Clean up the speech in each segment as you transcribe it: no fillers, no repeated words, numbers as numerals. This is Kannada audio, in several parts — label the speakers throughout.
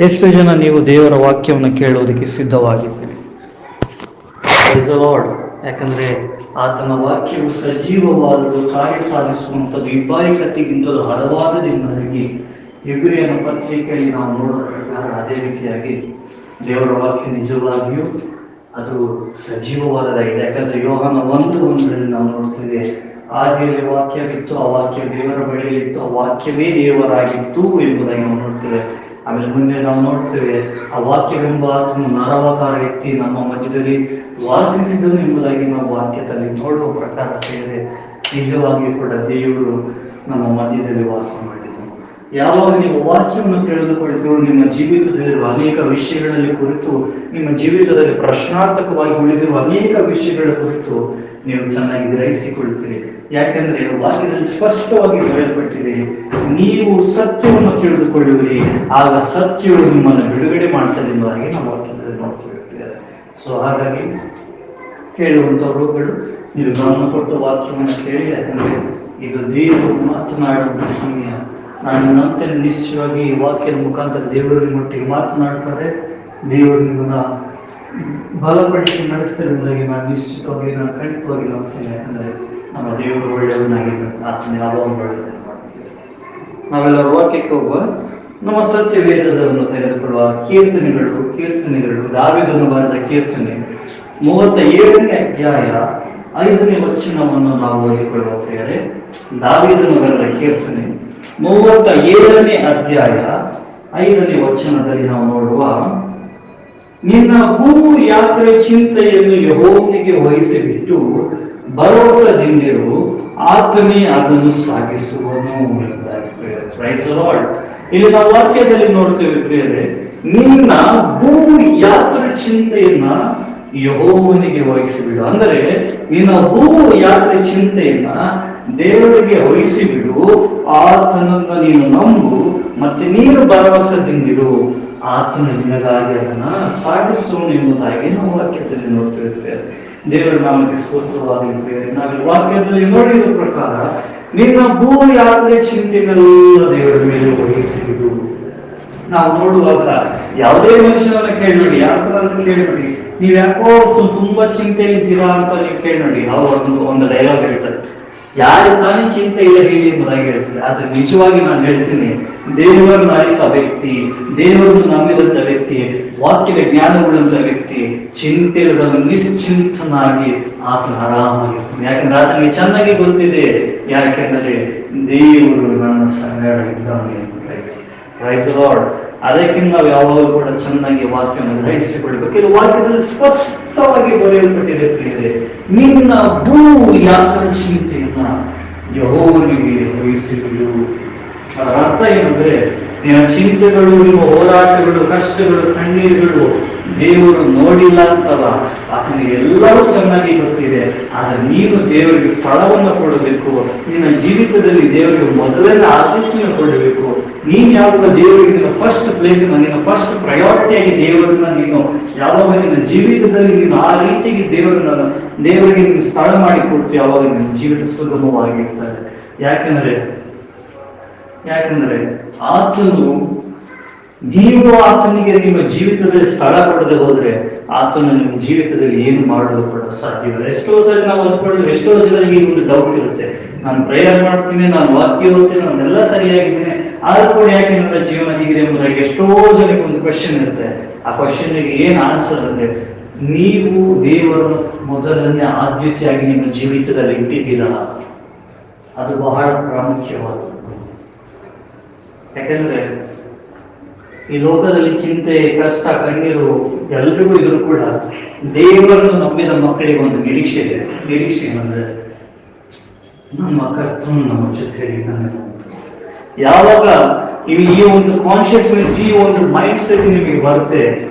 Speaker 1: ಎಷ್ಟು ಜನ ನೀವು ದೇವರ ವಾಕ್ಯವನ್ನು ಕೇಳುವುದಕ್ಕೆ ಸಿದ್ಧವಾಗಿದ್ದೀರಿ? Praise the Lord. ಯಾಕಂದ್ರೆ ಆತನ ವಾಕ್ಯವು ಸಜೀವವಾದದ್ದು, ಕಾರ್ಯ ಸಾಧಿಸುವಂಥದ್ದು, ಇಬ್ಬಾರಿಕತೆಗಿಂತಲೂ ಹಲವಾದದಿಂದಾಗಿ ಇಬ್ರಿಯನ ಪತ್ರಿಕೆಯಲ್ಲಿ ನಾವು ನೋಡುವ ಪ್ರಕಾರ ಅದೇ ರೀತಿಯಾಗಿ ದೇವರ ವಾಕ್ಯ ನಿಜವಾಗಿಯೂ ಅದು ಸಜೀವವಾದದಾಗಿದೆ. ಯಾಕಂದ್ರೆ ಯೋಹಾನ 1:1 ನಾವು ನೋಡ್ತೇವೆ, ಆದಿಯಲ್ಲಿ ವಾಕ್ಯವಿತ್ತು, ಆ ವಾಕ್ಯ ದೇವರ ಬಳಿಯಲ್ಲಿತ್ತು, ಆ ವಾಕ್ಯವೇ ದೇವರಾಗಿತ್ತು ಎಂಬುದಾಗಿ ನಾವು ನೋಡ್ತೇವೆ. ಆಮೇಲೆ ಮುಂದೆ ನಾವು ನೋಡ್ತೇವೆ, ಆ ವಾಕ್ಯವೆಂಬ ಆತನು ನರವತಾರ ಎತ್ತಿ ನಮ್ಮ ಮಧ್ಯದಲ್ಲಿ ವಾಸಿಸಿದನು ಎಂಬುದಾಗಿ ನಾವು ವಾಕ್ಯದಲ್ಲಿ ನೋಡುವ ಪ್ರಕಾರ ನಿಜವಾಗಿಯೂ ಕೂಡ ದೇವರು ನಮ್ಮ ಮಧ್ಯದಲ್ಲಿ ವಾಸ ಮಾಡಿದನು. ಯಾವಾಗ ನೀವು ವಾಕ್ಯವನ್ನು ತಿಳಿದುಕೊಳ್ಳುತ್ತೀರೋ ನಿಮ್ಮ ಜೀವಿತದಲ್ಲಿರುವ ಅನೇಕ ವಿಷಯಗಳಲ್ಲಿ ಕುರಿತು, ನಿಮ್ಮ ಜೀವಿತದಲ್ಲಿ ಪ್ರಶ್ನಾರ್ಥಕವಾಗಿ ಉಳಿದಿರುವ ಅನೇಕ ವಿಷಯಗಳ ಕುರಿತು ನೀವು ಚೆನ್ನಾಗಿ ಗ್ರಹಿಸಿಕೊಳ್ತೀರಿ. ಯಾಕೆಂದ್ರೆ ವಾಕ್ಯದಲ್ಲಿ ಸ್ಪಷ್ಟವಾಗಿ ಬರೆಯಲ್ಪಟ್ಟಿದೆ, ನೀವು ಸತ್ಯವನ್ನು ತಿಳಿದುಕೊಳ್ಳುವಿರಿ, ಆಗ ಸತ್ಯವು ನಿಮ್ಮನ್ನು ಬಿಡುಗಡೆ ಮಾಡ್ತದೆ ಎಂಬುದಾಗಿ ನಾವು ವಾಕ್ಯದಲ್ಲಿ ನೋಡ್ತೀವಿ. ಸೊ ಹಾಗಾಗಿ ಕೇಳುವಂತವರುಗಳು ನೀವು ಗಮನ ಕೊಟ್ಟು ವಾಕ್ಯವನ್ನು ಕೇಳಿ. ಯಾಕಂದ್ರೆ ಇದು ದೇವರು ಮಾತನಾಡುವಂತ ಸಮಯ. ನಾನು ನಂತರ ನಿಶ್ಚಯವಾಗಿ ಈ ವಾಕ್ಯದ ಮುಖಾಂತರ ದೇವರ ಮಟ್ಟಿಗೆ ಮಾತನಾಡ್ತಾರೆ. ದೇವರು ನಿಮ್ಮನ್ನ ಬಲಪಡಿಸಿ ನಡೆಸ್ತಿರುವುದಾಗಿ ನಾನು ನಿಶ್ಚಿತವಾಗಿ, ನಾನು ಖಂಡಿತವಾಗಿ ನಂಬ್ತೇನೆ. ಯಾಕಂದ್ರೆ ನಮ್ಮ ದೇವರು ಒಳ್ಳೆಯವನಾಗಿದ್ದಾನೆ, ಆತನ ಯಾವಾಗ ಒಳ್ಳೆಯದನ್ನು ಮಾಡ್ತೀವಿ. ನಾವೆಲ್ಲರೂ ವಾಕ್ಯಕ್ಕೆ ಹೋಗುವ. ನಮ್ಮ ಸತ್ಯ ವೇದವನ್ನು ತೆಗೆದುಕೊಳ್ಳುವ ಕೀರ್ತನೆಗಳು ದಾವೀದನು ಬರೆದ ಕೀರ್ತನೆ 37ನೇ ಅಧ್ಯಾಯ 5ನೇ ವಚನವನ್ನು ನಾವು ಓದಿಕೊಳ್ಳುವ ಪ್ರಿಯರೇ. ದಾವೀದನು ಬರೆದ ಕೀರ್ತನೆ 37ನೇ ಅಧ್ಯಾಯ 5ನೇ ವಚನದಲ್ಲಿ ನಾವು ನೋಡುವ, ನಿನ್ನ ಭೂ ಯಾತ್ರೆ ಚಿಂತೆಯನ್ನು ಯೆಹೋವನಿಗೆ ವಹಿಸಿಬಿಟ್ಟು ಭರವಸೆದಿಂದಿರು, ಆತನೇ ಅದನ್ನು ಸಾಗಿಸುವನು ಎಂಬುದಾಗಿ. Praise the Lord. ಇಲ್ಲಿ ನಾವು ವಾಕ್ಯದಲ್ಲಿ ನೋಡ್ತೇವೆ ಪ್ರಿಯರೇ, ನಿನ್ನ ಭೂ ಯಾತ್ರೆ ಚಿಂತೆಯನ್ನ ಯೆಹೋವನಿಗೆ ವಹಿಸಿಬಿಡು. ಅಂದರೆ ನಿನ್ನ ಭೂ ಯಾತ್ರೆ ಚಿಂತೆಯನ್ನ ದೇವರಿಗೆ ವಹಿಸಿಬಿಡು, ಆತನನ್ನ ನೀನು ನಂಬು, ಮತ್ತೆ ನೀನು ಭರವಸೆದಿಂದಿರು, ಆತನು ನಿನಗಾಗಿ ಅದನ್ನ ಸಾಗಿಸುವನು ಎಂಬುದಾಗಿ ನಾವು ವಾಕ್ಯದಲ್ಲಿ ನೋಡ್ತಿರ್ತೇವೆ. ದೇವರ ನಾಮಕ್ಕೆ ಸ್ತೋತ್ರವಾಗಿರ್ತೇವೆ. ನಾವು ವಾಕ್ಯದಲ್ಲಿ ನೋಡಿದ ಪ್ರಕಾರ ನಿನ್ನ ಭೂ ಯಾತ್ರೆ ಚಿಂತೆಗಳೆಲ್ಲ ದೇವರ ಮೇಲೆ ವಹಿಸಿಬಿಡು. ನಾವು ನೋಡುವಾಗ ಯಾವುದೇ ಮನುಷ್ಯನನ್ನ ಕೇಳಬೇಡಿ, ಯಾರ ಕೇಳಬೇಡಿ, ನೀವ್ ಯಾಕೋ ತುಂಬಾ ಚಿಂತೆಯಲ್ಲಿದ್ದೀರಾ ಅಂತ ನೀವು ಕೇಳಬೇಡಿ. ಒಂದು ಡೈಲಾಗ್ ಹೇಳ್ತಾರೆ, ಯಾರು ತಾನೇ ಚಿಂತೆ ಇಲ್ಲ ಹೇಳಿ ಎಂಬುದಾಗಿ ಹೇಳ್ತಾರೆ. ಆದ್ರೆ ನಿಜವಾಗಿ ನಾನು ಹೇಳ್ತೀನಿ, ದೇವರನ್ನು ಅರಿತ ವ್ಯಕ್ತಿ, ದೇವರನ್ನು ನಂಬಿದಂತ ವ್ಯಕ್ತಿ, ವಾಕ್ಯದ ಜ್ಞಾನವುಳ್ಳಂತ ವ್ಯಕ್ತಿ ಚಿಂತೆ ನಿಶ್ಚಿಂತನಾಗಿ ಆತನ ಆರಾಮಾಗಿರ್ತಾನೆ. ಯಾಕಂದ್ರೆ ಆತನಿಗೆ ಚೆನ್ನಾಗಿ ಗೊತ್ತಿದೆ, ಯಾಕೆಂದರೆ ದೇವರು ನನ್ನ ಸಂಗಡ ಇದ್ದಾನೆ. Praise the Lord. ಅದಕ್ಕಿಂತ ನಾವು ಯಾವಾಗಲೂ ಕೂಡ ಚೆನ್ನಾಗಿ ವಾಕ್ಯವನ್ನು ಗ್ರಹಿಸಿಕೊಳ್ಬೇಕು. ಇದು ವಾಕ್ಯದಲ್ಲಿ ಸ್ಪಷ್ಟವಾಗಿ ಬರೆಯಲ್ಪಟ್ಟಿದೆ, ನಿನ್ನ ಭೂ ಯಾತ್ರೆ ಚಿಂತೆಯನ್ನ ಯೆಹೋವನಿಗೆ ವಹಿಸಿಬಿಡು. ಅದರ ಅರ್ಥ ಏನಂದ್ರೆ, ನಿನ್ನ ಚಿಂತೆಗಳು, ನಿಮ್ಮ ಹೋರಾಟಗಳು, ಕಷ್ಟಗಳು, ಕಣ್ಣೀರುಗಳು ದೇವರು ನೋಡಿಲ್ಲ ಅಂತಲ್ಲ, ಆತನಿಗೆ ಎಲ್ಲವೂ ಚೆನ್ನಾಗಿ ಗೊತ್ತಿದೆ. ಆದ್ರೆ ನೀನು ದೇವರಿಗೆ ಸ್ಥಳವನ್ನು ಕೊಡಬೇಕು. ನಿನ್ನ ಜೀವಿತದಲ್ಲಿ ದೇವರಿಗೆ ಮೊದಲನೇ ಆದ್ಯತೆಯನ್ನು ಕೊಡಬೇಕು. ನೀನ್ ಯಾವಾಗ ದೇವರಿಗೆ ನಿನ್ನ ಫಸ್ಟ್ ಪ್ಲೇಸ್, ನಿನ್ನ ಫಸ್ಟ್ ಪ್ರಯಾರಿಟಿಯಾಗಿ ದೇವರನ್ನ ನೀನು ಯಾವಾಗ ನಿನ್ನ ಜೀವಿತದಲ್ಲಿ ನೀನು ಆ ರೀತಿಯಾಗಿ ದೇವರಿಗೆ ನೀನು ಸ್ಥಳ ಮಾಡಿ ಕೊಡ್ತೀವಿ, ಯಾವಾಗ ನಿನ್ನ ಜೀವಿತ ಸುಗಮವಾಗಿರ್ತದೆ. ಯಾಕಂದ್ರೆ ಆತನು, ನೀವು ಆತನಿಗೆ ನಿಮ್ಮ ಜೀವಿತದಲ್ಲಿ ಸ್ಥಳ ಕೊಡದೆ ಹೋದ್ರೆ ಆತನು ನಿಮ್ಮ ಜೀವಿತದಲ್ಲಿ ಏನು ಮಾಡಲು ಕೂಡ ಸಾಧ್ಯವಿಲ್ಲ. ಎಷ್ಟೋ ಸರಿ ನಾವು ಅಂದ್ಕೊಳ್ಳೋದು, ಎಷ್ಟೋ ಜನರಿಗೆ ಈ ಒಂದು ಡೌಟ್ ಇರುತ್ತೆ, ನಾನು ಪ್ರೇಯರ್ ಮಾಡ್ತೀನಿ, ನಾನು ವಾಕ್ಯ ಓದ್ತೀನಿ, ನಾನೆಲ್ಲ ಸರಿಯಾಗಿದ್ದೀನಿ, ಆದ್ರೂ ಕೂಡ ಯಾಕೆ ನನ್ನ ಜೀವನ ಹೀಗಿದೆ ಎಂಬುದಾಗಿ ಎಷ್ಟೋ ಜನಕ್ಕೆ ಒಂದು ಕ್ವಶನ್ ಇರುತ್ತೆ. ಆ ಕ್ವಶನ್ಗೆ ಏನ್ ಆನ್ಸರ್ ಅಂದ್ರೆ, ನೀವು ದೇವರ ಮೊದಲನೇ ಆದ್ಯತೆಯಾಗಿ ನಿಮ್ಮ ಜೀವಿತದಲ್ಲಿ ಇಟ್ಟಿದ್ದೀರಾ, ಅದು ಬಹಳ ಪ್ರಾಮುಖ್ಯವಾದದ್ದು. ಯಾಕಂದ್ರೆ ಈ ಲೋಕದಲ್ಲಿ ಚಿಂತೆ, ಕಷ್ಟ, ಕಣ್ಣೀರು ಎಲ್ರಿಗೂ ಇದ್ರು ಕೂಡ ದೇವರನ್ನು ನಂಬಿದ ಮಕ್ಕಳಿಗೆ ಒಂದು ನಿರೀಕ್ಷೆ ಇದೆ. ನಿರೀಕ್ಷೆ ಏನಂದ್ರೆ, ನಮ್ಮ ಕರ್ತನು ನಮ್ಮ ಜೊತೆಯಲ್ಲಿ ಇದ್ದಾನೆ. ಯಾವಾಗ ಈ ಒಂದು ಕಾನ್ಶಿಯಸ್ನೆಸ್, ಈ ಒಂದು ಮೈಂಡ್ ಸೆಟ್ ನಿಮಗೆ ಬರುತ್ತೆ,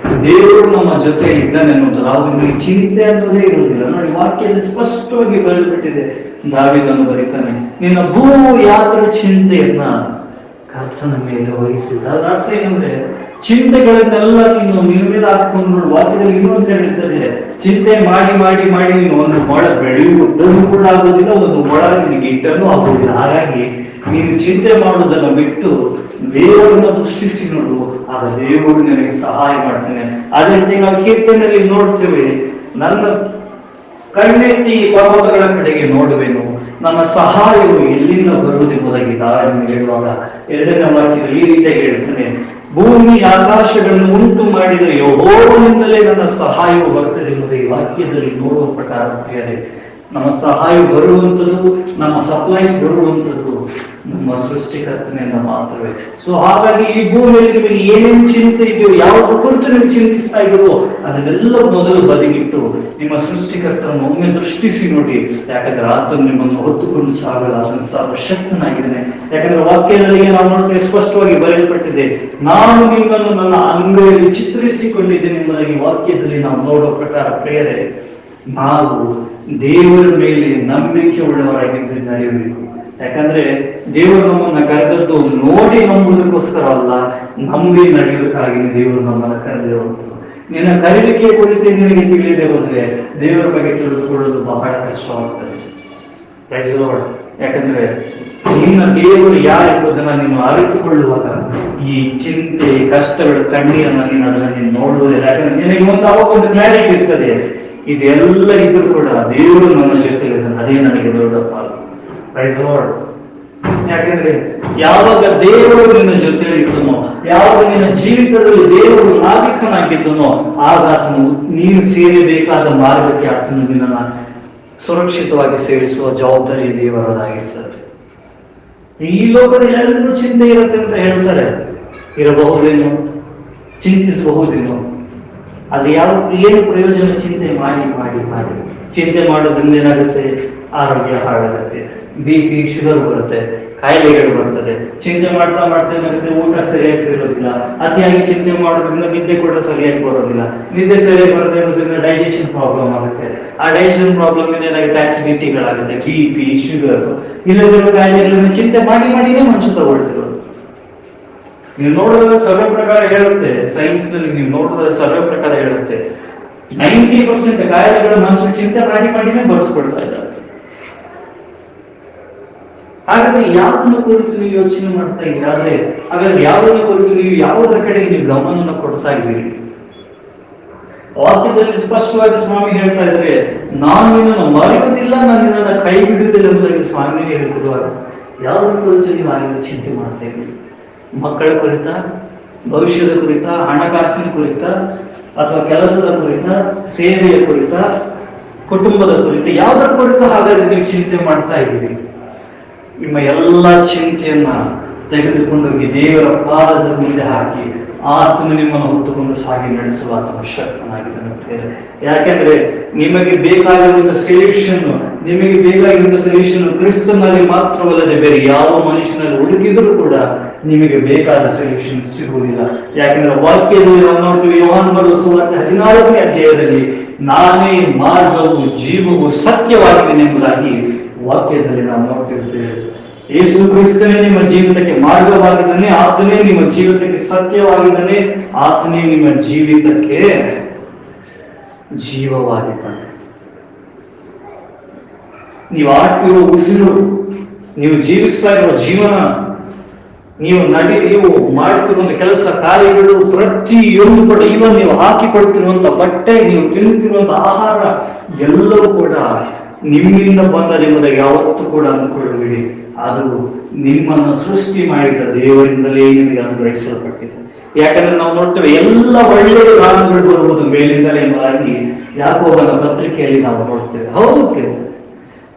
Speaker 1: ದೇವರು ನಮ್ಮ ಜೊತೆ ಇದ್ದಾನೆ ಅನ್ನೋದು, ನಾವು ನಿಮಗೆ ಚಿಂತೆ ಅನ್ನೋದೇ ಇರುವುದಿಲ್ಲ. ನೋಡಿ, ವಾಕ್ಯದಲ್ಲಿ ಸ್ಪಷ್ಟವಾಗಿ ಬರೆಯಲ್ಪಟ್ಟಿದೆ. ದಾವೀದನು ಬರೀತಾನೆ, ನಿನ್ನ ಭೂ ಯಾತ್ರೆ ಚಿಂತೆಯನ್ನ ಕರ್ತನ ಮೇಲೆ ವಹಿಸಿದ. ಅದರ ಅರ್ಥ ಏನಂದ್ರೆ, ಚಿಂತೆಗಳನ್ನೆಲ್ಲ ನೀನು ನಿನ್ನ ಮೇಲೆ ಹಾಕೊಂಡು, ವಾಕ್ಯದಲ್ಲಿ ಇನ್ನೊಂದು ಹೇಳಿರ್ತದೆ, ಚಿಂತೆ ಮಾಡಿ ಮಾಡಿ ಮಾಡಿ ನೀನು ಒಂದು ಮೊಳ ಬೆಳೆಯುವುದನ್ನು ಕೂಡ ಆಗುವುದಿಲ್ಲ, ಒಂದು ಮೊಳ ನಿನಗೆ ಇಟ್ಟನ್ನು ಆಗುವುದಿಲ್ಲ. ಹಾಗಾಗಿ ನೀನು ಚಿಂತೆ ಮಾಡುವುದನ್ನು ಬಿಟ್ಟು ದೇವರನ್ನ ದೃಷ್ಟಿಸಿ ನೋಡು, ಆಗ ದೇವರು ನಿನಗೆ ಸಹಾಯ ಮಾಡ್ತಾನೆ. ಅದೇ ರೀತಿ ನಾವು ಕೀರ್ತನೆಯಲ್ಲಿ ನೋಡ್ತೇವೆ, ನನ್ನ ಕಣ್ಣೆತ್ತಿ ಪರ್ವತಗಳ ಕಡೆಗೆ ನೋಡುವೆನು, ನನ್ನ ಸಹಾಯವು ಎಲ್ಲಿಂದ ಬರುವುದೆಂಬುದಾಗಿ ದಾವಿದನು ಹೇಳುವಾಗ 2ನೇ ವಾಕ್ಯದಲ್ಲಿ ಈ ರೀತಿಯಾಗಿ ಹೇಳ್ತಾನೆ, ಭೂಮಿ ಆಕಾಶಗಳನ್ನು ಉಂಟು ಮಾಡಿದ ಯೆಹೋವನಿಂದಲೇ ನನ್ನ ಸಹಾಯವು ಬರ್ತದೆ ಎಂಬುದಾಗಿ ವಾಕ್ಯದಲ್ಲಿ ನೋಡುವ ಪ್ರಕಾರ ಪ್ರಿಯರೇ, ನಮ್ಮ ಸಹಾಯ ಬರುವಂಥದ್ದು, ನಮ್ಮ ಸಪ್ಲೈಸ್ ಬರುವಂಥದ್ದು ನಮ್ಮ ಸೃಷ್ಟಿಕರ್ತನೆಯಿಂದ ಮಾತ್ರವೇ. ಸೊ ಹಾಗಾಗಿ ಈ ಭೂಮಿಯಲ್ಲಿ ನಿಮಗೆ ಏನೇನು ಚಿಂತೆ ಇದೆಯೋ, ಯಾವುದ್ರ ಕುರಿತು ನೀವು ಚಿಂತಿಸ್ತಾ ಇದೆಯೋ ಅದನ್ನೆಲ್ಲ ಮೊದಲು ಬದಿಗಿಟ್ಟು ನಿಮ್ಮ ಸೃಷ್ಟಿಕರ್ತನನ್ನು ಒಮ್ಮೆ ದೃಷ್ಟಿಸಿ ನೋಡಿ. ಯಾಕಂದ್ರೆ ಆತನು ನಿಮ್ಮನ್ನು ಹೊತ್ತುಕೊಂಡು ಸಾಗಲ್ಲ, ಆತನು ಸರ್ವಶಕ್ತನಾಗಿದ್ದಾನೆ. ಯಾಕಂದ್ರೆ ವಾಕ್ಯದಲ್ಲಿ ನಾವು ನೋಡ್ತೇವೆ, ಸ್ಪಷ್ಟವಾಗಿ ಬರೆಯಲ್ಪಟ್ಟಿದೆ, ನಾನು ನಿಮ್ಮನ್ನು ನನ್ನ ಅಂಗೈಯಲ್ಲಿ ಚಿತ್ರಿಸಿಕೊಂಡಿದ್ದೇನೆ ಎಂಬುದಾಗಿ ವಾಕ್ಯದಲ್ಲಿ ನಾವು ನೋಡುವ ಪ್ರಕಾರ ಪ್ರಿಯರೇ, ನಾವು ದೇವರ ಮೇಲೆ ನಂಬಿಕೆ ಉಳ್ಳವರಾಗಿದ್ದು ನಡೆಯಬೇಕು. ಯಾಕಂದ್ರೆ ದೇವರು ನಮ್ಮನ್ನ ಕರೆದದ್ದು ನೋಡಿ ನಂಬುವುದಕ್ಕೋಸ್ಕರ ಅಲ್ಲ, ನಂಬಿ ನಡೆಯುವುದಕ್ಕಾಗಿ ದೇವರು ನಮ್ಮನ್ನ ಕರೆದಿರುವಂಥದ್ದು. ನಿನ್ನ ಕರೆಯುವಿಕೆಯ ಕುರಿತು ನಿನಗೆ ತಿಳಿಯದೆ ಹೋದ್ರೆ ದೇವರ ಬಗ್ಗೆ ತಿಳಿದುಕೊಳ್ಳೋದು ಬಹಳ ಕಷ್ಟವಾಗ್ತದೆ. Praise the Lord. ಯಾಕಂದ್ರೆ ನಿನ್ನ ದೇವರು ಯಾರೆಂಬುದನ್ನ ನೀನು ಅರಿತುಕೊಳ್ಳುವಾಗ ಈ ಚಿಂತೆ, ಕಷ್ಟಗಳು, ಕಣ್ಣೀರನ್ನ ನೀನು ಅದನ್ನ ನೋಡುವುದಿಲ್ಲ. ಯಾಕಂದ್ರೆ ನಿನಗೆ ಅವಾಗ ಒಂದು ಕ್ಲಾರಿಟಿ ಇರ್ತದೆ, ಇದೆಲ್ಲ ಇದ್ರೂ ಕೂಡ ದೇವರು ನನ್ನ ಜೊತೆ ಇದ್ದಾನೆ, ಅದೇ ನನಗೆ ದೊಡ್ಡ ಪಾಲು. Praise the Lord. ಯಾಕಂದ್ರೆ ಯಾವಾಗ ದೇವರು ನಿನ್ನ ಜೊತೆ ಇದ್ದನೋ, ಯಾವಾಗ ನಿನ್ನ ಜೀವಿತದಲ್ಲಿ ದೇವರು ನಾವಿಕನಾಗಿದ್ದನೋ, ಆಗ ಆತನು ನೀನು ಸೇರಬೇಕಾದ ಮಾರ್ಗಕ್ಕೆ ಆತನು ನಿನ್ನನ್ನ ಸುರಕ್ಷಿತವಾಗಿ ಸೇರಿಸುವ ಜವಾಬ್ದಾರಿ ದೇವರದಾಗಿರ್ತದೆ. ಈ ಲೋಕದಲ್ಲಿ ಎಲ್ಲರಿಗೂ ಚಿಂತೆ ಇರುತ್ತೆ ಅಂತ ಹೇಳ್ತಾರೆ, ಇರಬಹುದೇನೋ, ಚಿಂತಿಸಬಹುದೇನೋ. ಅದು ಏನು ಪ್ರಯೋಜನ? ಚಿಂತೆ ಮಾಡಿ ಮಾಡಿ ಮಾಡಿ ಚಿಂತೆ ಮಾಡೋದ್ರಿಂದ ಏನಾಗುತ್ತೆ? ಆರೋಗ್ಯ ಹಾಳಾಗುತ್ತೆ, BP, ಶುಗರ್ ಬರುತ್ತೆ, ಕಾಯಿಲೆಗಳು ಬರ್ತದೆ. ಚಿಂತೆ ಮಾಡ್ತಾ ಮಾಡ್ತಾ ಏನಾಗುತ್ತೆ? ಊಟ ಸರಿಯಾಗಿ ಸೇರೋದಿಲ್ಲ. ಅತಿಯಾಗಿ ಚಿಂತೆ ಮಾಡೋದ್ರಿಂದ ನಿದ್ದೆ ಕೂಡ ಸರಿಯಾಗಿ ಬರೋದಿಲ್ಲ. ನಿದ್ದೆ ಸರಿಯಾಗಿ ಬರದೇ ಇರೋದ್ರಿಂದ ಡೈಜೆಷನ್ ಪ್ರಾಬ್ಲಮ್ ಆಗುತ್ತೆ. ಆ ಡೈಜೆಷನ್ ಪ್ರಾಬ್ಲಮ್ ಏನಾಗುತ್ತೆ? ಆಸಿಡಿಟಿಗಳಾಗುತ್ತೆ, BP, ಶುಗರ್, ಇಲ್ಲದಿರೋ ಕಾಯಿಲೆಗಳನ್ನ ಚಿಂತೆ ಮಾಡಿ ಮಾಡಿನೇ ಮನುಷ್ಯ ತಗೊಳ್ತಿರೋದು. ನೀವು ನೋಡಿದ್ರೆ ಸರ್ವೆ ಪ್ರಕಾರ ಹೇಳುತ್ತೆ, ಸೈನ್ಸ್ ನಲ್ಲಿ ನೀವು ನೋಡಿದ್ರೆ ಸರ್ವೆ ಪ್ರಕಾರ ಹೇಳುತ್ತೆ, 90% ಕಾಯಿಲೆಗಳು ಮನುಷ್ಯರು ಚಿಂತೆ ಮಾಡಿ ಮಾಡಿನೇ ಬರ್ಸ್ಕೊಡ್ತಾ ಇದ್ದಾರೆ. ಹಾಗಾದ್ರೆ ಯಾವುದನ್ನ ಕುರಿತು ನೀವು ಯೋಚನೆ ಮಾಡ್ತಾ ಇದ್ದೀರಿ? ಹಾಗಾದ್ರೆ ಯಾವುದನ್ನ ಕುರಿತು ನೀವು ಯಾವುದರ ಕಡೆಗೆ ನೀವು ಗಮನವನ್ನು ಕೊಡ್ತಾ ಇದ್ದೀರಿ? ವಾಕ್ಯದಲ್ಲಿ ಸ್ಪಷ್ಟವಾಗಿ ಸ್ವಾಮಿ ಹೇಳ್ತಾ ಇದ್ರೆ, ನಾನು ನಿನ್ನನ್ನು ಮರೆಯುವುದಿಲ್ಲ, ನಾನು ನಿನ್ನನ್ನು ಕೈ ಬಿಡುವುದಿಲ್ಲ ಎಂಬುದಾಗಿ ಸ್ವಾಮಿ ಹೇಳ್ತಿರುವಾಗ ಯಾವುದರ ಕುರಿತು ನೀವು ಆಗಿನ ಚಿಂತೆ ಮಾಡ್ತಾ ಇದ್ದೀರಿ? ಮಕ್ಕಳ ಕುರಿತ, ಭವಿಷ್ಯದ ಕುರಿತ, ಹಣಕಾಸಿನ ಕುರಿತ, ಅಥವಾ ಕೆಲಸದ ಕುರಿತ, ಸೇವೆಯ ಕುರಿತ, ಕುಟುಂಬದ ಕುರಿತ, ಯಾವುದರ ಕುರಿತು ಹಾಗಾದ್ರೆ ನೀವು ಚಿಂತೆ ಮಾಡ್ತಾ ಇದ್ದೀರಿ? ನಿಮ್ಮ ಎಲ್ಲ ಚಿಂತೆಯನ್ನ ತೆಗೆದುಕೊಂಡೋಗಿ ದೇವರ ಪಾದದ ಮುಂದೆ ಹಾಕಿ ಆತನು ನಿಮ್ಮನ್ನು ಹೊತ್ತುಕೊಂಡು ಸಾಗಿ ನಡೆಸುವ ಆತನು ಶಕ್ತನಾಗಿದ್ದಾನೆ. ಯಾಕೆಂದ್ರೆ ನಿಮಗೆ ಬೇಕಾಗಿರುವಂತಹ ಸೊಲ್ಯೂಷನ್ ಕ್ರಿಸ್ತನಲ್ಲಿ ಮಾತ್ರವಲ್ಲದೆ ಬೇರೆ ಯಾವ ಮನುಷ್ಯನಲ್ಲಿ ಹುಡುಕಿದ್ರು ಕೂಡ ನಿಮಗೆ ಬೇಕಾದ ಸೊಲ್ಯೂಷನ್ ಸಿಗುವುದಿಲ್ಲ. ಯಾಕೆಂದ್ರೆ ವಾಕ್ಯದಲ್ಲಿ ನಾವು ನೋಡ್ತೀವಿ, ಯೋಹಾನ ಬರೆದ ಸುವಾರ್ತೆ 14ನೇ ಅಧ್ಯಾಯದಲ್ಲಿ, ನಾನೇ ಮಾರ್ಗವು ಜೀವವು ಸತ್ಯವಾಗಿದೆ ಎಂಬುದಾಗಿ ವಾಕ್ಯದಲ್ಲಿ ನಾವು ನೋಡ್ತಿದ್ದೇವೆ. ಯೇಸು ಕ್ರಿಸ್ತನೇ ನಿಮ್ಮ ಜೀವಿತಕ್ಕೆ ಮಾರ್ಗವಾಗಿದ್ದಾನೆ, ಆತನೇ ನಿಮ್ಮ ಜೀವಿತಕ್ಕೆ ಸತ್ಯವಾಗಿದ್ದಾನೆ, ಆತನೇ ನಿಮ್ಮ ಜೀವಿತಕ್ಕೆ ಜೀವವಾಗಿದ್ದಾನೆ. ನೀವು ಆಡ್ತಿರುವ ಉಸಿರು, ನೀವು ಜೀವಿಸ್ತಾ ಇರುವ ಜೀವನ, ನೀವು ಮಾಡ್ತಿರುವಂತ ಕೆಲಸ ಕಾರ್ಯಗಳು, ಪ್ರತಿಯೊಂದು ಕೂಡ, ಇವನ್ ನೀವು ಹಾಕಿಕೊಳ್ತಿರುವಂತ ಬಟ್ಟೆ, ನೀವು ತಿನ್ನುತ್ತಿರುವಂತ ಆಹಾರ ಎಲ್ಲವೂ ಕೂಡ ನಿಮ್ಮಿಂದ ಬಂದದೆಂಬುದಾಗಿ ಯಾವತ್ತೂ ಕೂಡ ಅಂದುಕೊಳ್ಳಬೇಡಿ. ಅದು ನಿಮ್ಮನ್ನು ಸೃಷ್ಟಿ ಮಾಡಿದ ದೇವರಿಂದಲೇ ನಿಮಗೆ ಅನುಗ್ರಹಿಸಲ್ಪಟ್ಟಿದೆ. ಯಾಕಂದ್ರೆ ನಾವು ನೋಡ್ತೇವೆ, ಎಲ್ಲ ಒಳ್ಳೆಯ ಕಾರಣಗಳು ಬರುವುದು ಮೇಲಿಂದಲೇ ಎಂಬುದಾಗಿ ಯಾಕೋಬನ ಪತ್ರಿಕೆಯಲ್ಲಿ ನಾವು ನೋಡ್ತೇವೆ. ಹೌದು,